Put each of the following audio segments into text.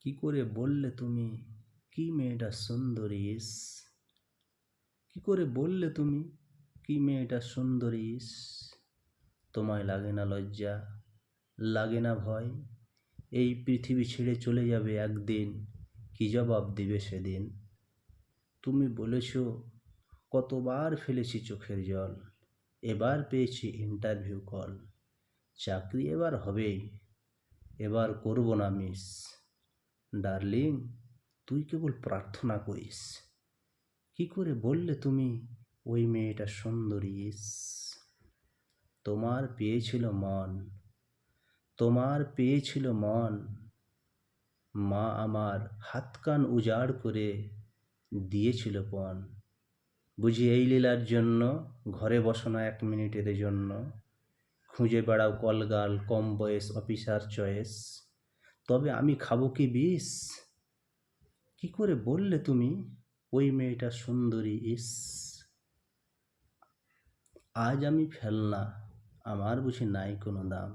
কি করে বললে তুমি কি মেয়েটা সুন্দরী ইস? কি করে বললে তুমি কি মেয়েটা সুন্দরী ইস? তোমায় লাগে না লজ্জা, লাগে না ভয়? এই পৃথিবী ছেড়ে চলে যাবে একদিন, কি জবাব দিবে সেদিন? তুমি বলেছ কতবার ফেলেছি চোখের জল, এবার পেয়েছি ইন্টারভিউ কল। চাকরি এবার হবেই, এবার করব না মিস। ডার্লিং, তুই কেবল প্রার্থনা করিস। কি করে বললে তুমি ওই মেয়েটা সুন্দরী ইস? তোমার পেয়েছিল মন, তোমার পেয়েছিল মন। মা আমার হাত কান উজাড় করে দিয়েছিল পণ। বুঝি এই লীলার জন্য ঘরে বসো না 1 মিনিটের জন্য। খুঁজে বেড়াও কলগাল কম বয়স অফিসার চয়েস, তবে আমি খাবো কি বিষ? কি করে বললে তুমি ওই মেয়েটা সুন্দরী ইস? আজ আমি ফেলনা, আমার বুঝি নাই কোনো দাম।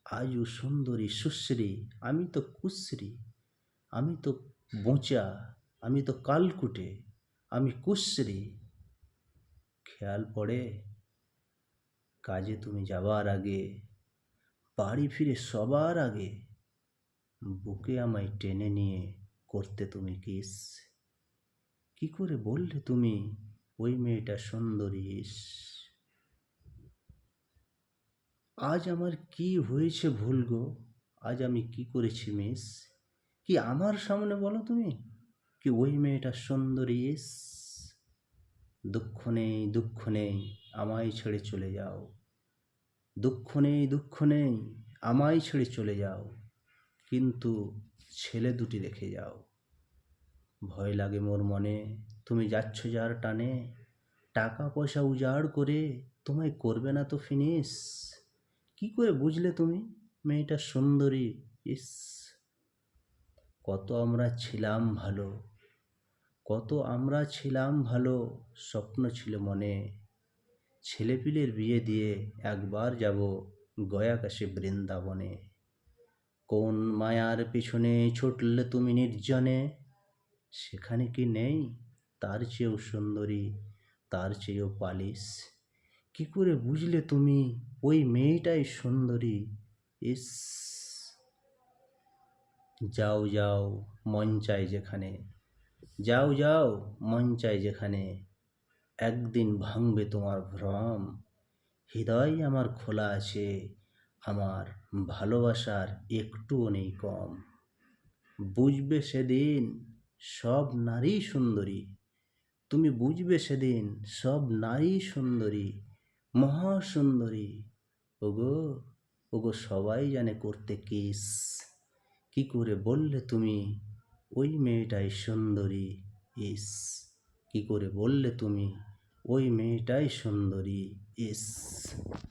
আজ ও সুন্দরী সুশ্রী, আমি তো কুশ্রী। আমি তো বোঁচা, আমি তো কালকুটে, আমি কুশ্রী। খেয়াল পড়ে কাজে তুমি যাবার আগে, বাড়ি ফিরে সবার আগে বুকে আমায় টেনে নিয়ে করতে তুমি কিস। কি করে বললে তুমি ওই মেয়েটা সুন্দরী ইস? আজ আমার কি হয়েছে ভুল গো, আজ আমি কি করেছি মিস? কি আমার সামনে বলো তুমি কি ওই মেয়েটা সুন্দরী ইস? দুঃখ নেই দুঃখ নেই আমায় ছেড়ে চলে যাও। দুঃখ নেই দুঃখ নেই আমায় ছেড়ে চলে যাও, কিন্তু ছেলে দুটি রেখে যাও। ভয় লাগে মোর মনে, তুমি যাচ্ছ যার টানে। টাকা পয়সা উজাড় করে তোমায় করবে না তো ফিনিশ। কি করে বুঝলে তুমি মেয়েটা সুন্দরী ইস? কত আমরা ছিলাম ভালো, কত আমরা ছিলাম ভালো, স্বপ্ন ছিল মনে। ছেলেপিলের বিয়ে দিয়ে একবার যাব গয়া কাশী বৃন্দাবনে। কোন মায়ার পিছনে ছুটলে তুমি নির্জনে, সেখানে কি নেই তার চেয়েও সুন্দরী, তার চেয়েও পালিশ? কি করে বুঝলে তুমি ওই মেয়েটাই সুন্দরী ইস? যাও যাও মন চাই যেখানে, যাও যাও মন চাই যেখানে, একদিন ভাঙবে তোমার ভ্রম। হৃদয় আমার খোলা আছে, আমার ভালোবাসার একটুও নেই কম। বুঝবে সেদিন সব নারী সুন্দরী, তুমি বুঝবে সেদিন সব নারী সুন্দরী, মহাসুন্দরী। ওগো ওগো সবাই জানে করতে কিস। কি করে বললে তুমি ওই মেয়েটাই সুন্দরী ইস? কি করে বললে তুমি ওই মেয়েটাই সুন্দরী ইস?